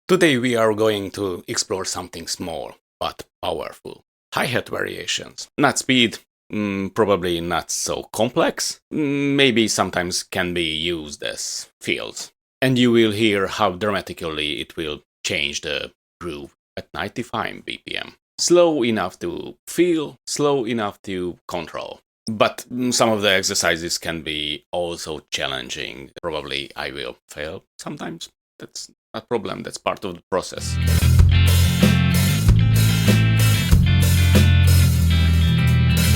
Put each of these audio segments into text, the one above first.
Today we are going to explore something small but powerful. Hi-hat variations. Not speed, probably not so complex, maybe sometimes can be used as fills. And you will hear how dramatically it will change the groove at 95 BPM. Slow enough to feel, slow enough to control. But some of the exercises can be also challenging. Probably I will fail sometimes. That's a problem, that's part of the process.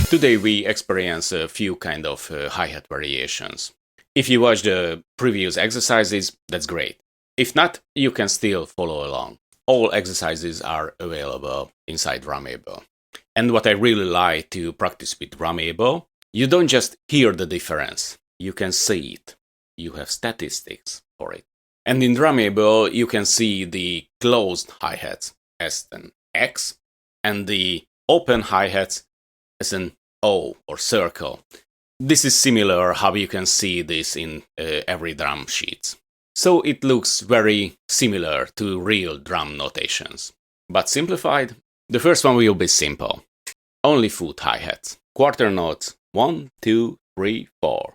Today we experience a few kind of hi-hat variations. If you watch the previous exercises, that's great. If not, you can still follow along. All exercises are available inside Drummable. And what I really like to practice with Drummable, you don't just hear the difference, you can see it. You have statistics for it. And in Drummable, you can see the closed hi-hats as an X and the open hi-hats as an O or circle. This is similar how you can see this in every drum sheet. So it looks very similar to real drum notations. But simplified, the first one will be simple. Only foot hi-hats. Quarter notes 1, 2, 3, 4.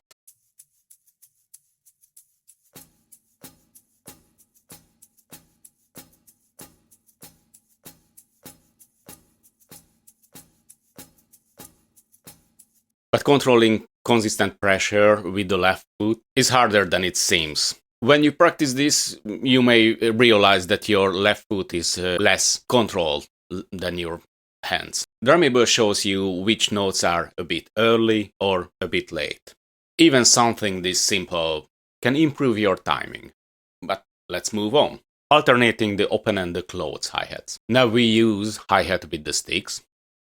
But controlling consistent pressure with the left foot is harder than it seems. When you practice this, you may realize that your left foot is less controlled than your hands. Drummable shows you which notes are a bit early or a bit late. Even something this simple can improve your timing. But let's move on. Alternating the open and the closed hi-hats. Now we use hi-hat with the sticks.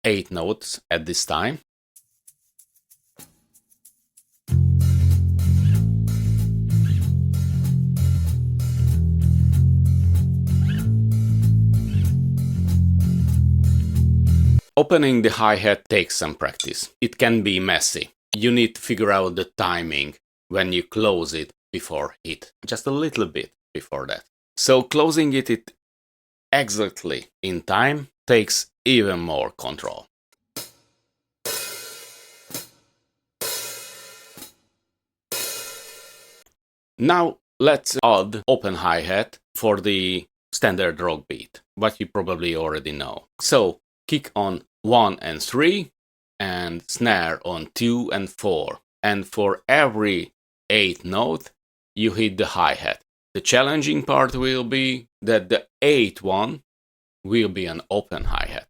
8 notes at this time. Opening the hi-hat takes some practice. It can be messy. You need to figure out the timing when you close it before hit. Just a little bit before that. So closing it exactly in time takes even more control. Now let's add open hi-hat for the standard rock beat, what you probably already know. So kick on 1 and 3 and snare on 2 and 4. And for every 8th note, you hit the hi-hat. The challenging part will be that the 8th one will be an open hi-hat.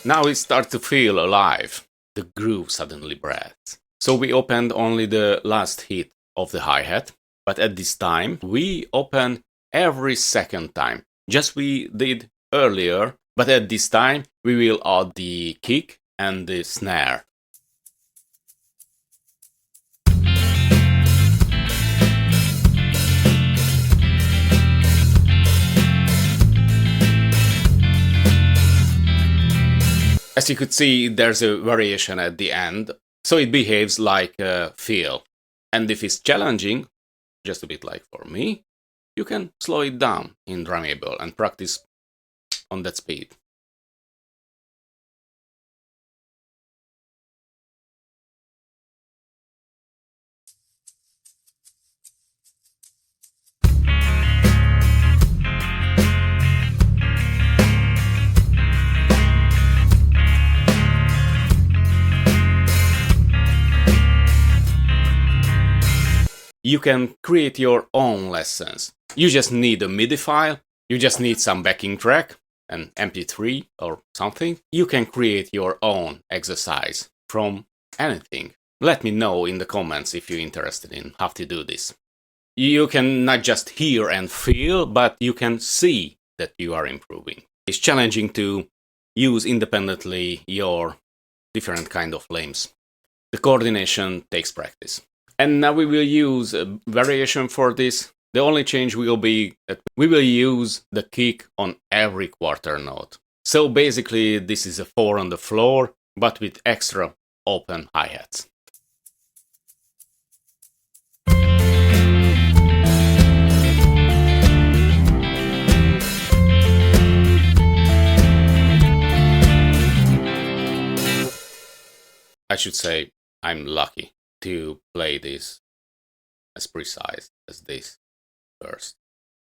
Now it starts to feel alive. The groove suddenly breathes. So we opened only the last hit of the hi-hat, but at this time we open every second time, just we did earlier, but at this time we will add the kick and the snare. As you could see, there's a variation at the end, so it behaves like a feel. And if it's challenging, just a bit like for me, you can slow it down in Drummable and practice on that speed. You can create your own lessons. You just need a MIDI file, you just need some backing track, an MP3 or something. You can create your own exercise from anything. Let me know in the comments if you're interested in how to do this. You can not just hear and feel, but you can see that you are improving. It's challenging to use independently your different kind of limbs. The coordination takes practice. And now we will use a variation for this. The only change will be that we will use the kick on every quarter note. So basically this is a 4 on the floor, but with extra open hi-hats. I should say I'm lucky to play this as precise as this first.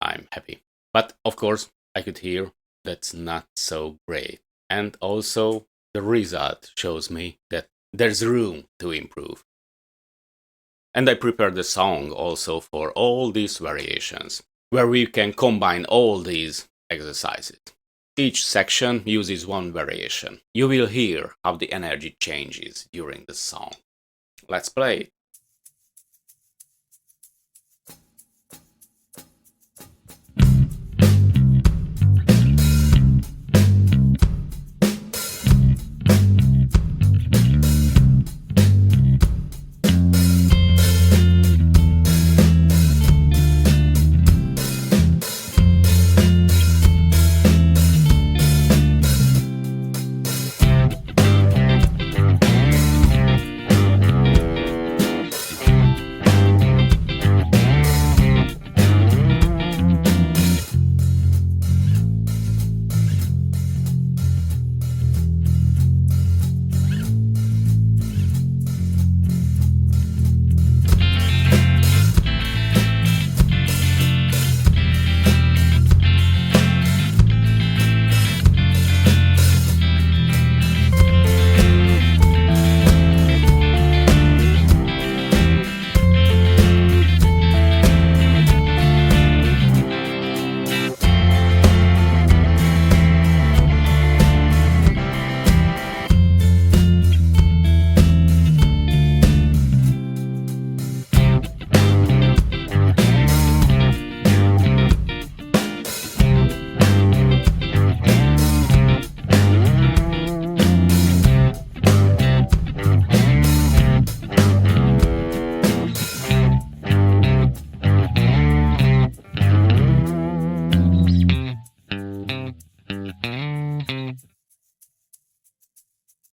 I'm happy. But of course, I could hear that's not so great. And also, the result shows me that there's room to improve. And I prepared the song also for all these variations, where we can combine all these exercises. Each section uses one variation. You will hear how the energy changes during the song. Let's play it.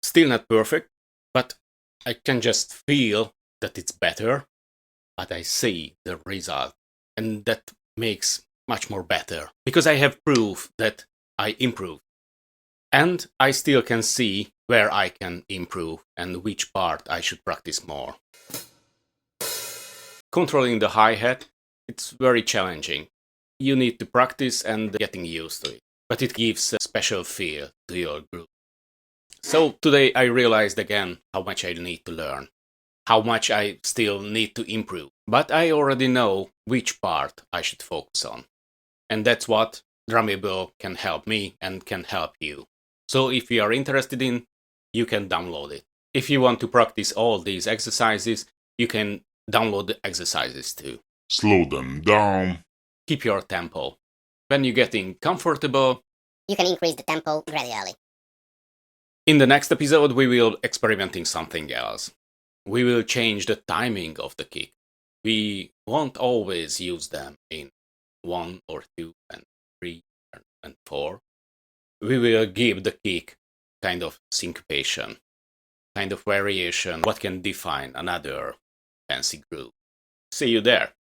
Still not perfect, but I can just feel that it's better, but I see the result, and that makes much more better, because I have proof that I improve. And I still can see where I can improve and which part I should practice more. Controlling the hi-hat, it's very challenging. You need to practice and getting used to it, but it gives a special feel to your group. So today I realized again how much I need to learn, how much I still need to improve, but I already know which part I should focus on. And that's what Drummable can help me and can help you. So if you are interested in, you can download it. If you want to practice all these exercises, you can download the exercises too. Slow them down. Keep your tempo. When you're getting comfortable, you can increase the tempo gradually. In the next episode, we will experimenting something else. We will change the timing of the kick. We won't always use them in 1 or 2 and 3 and 4. We will give the kick kind of syncopation, kind of variation, what can define another fancy groove. See you there.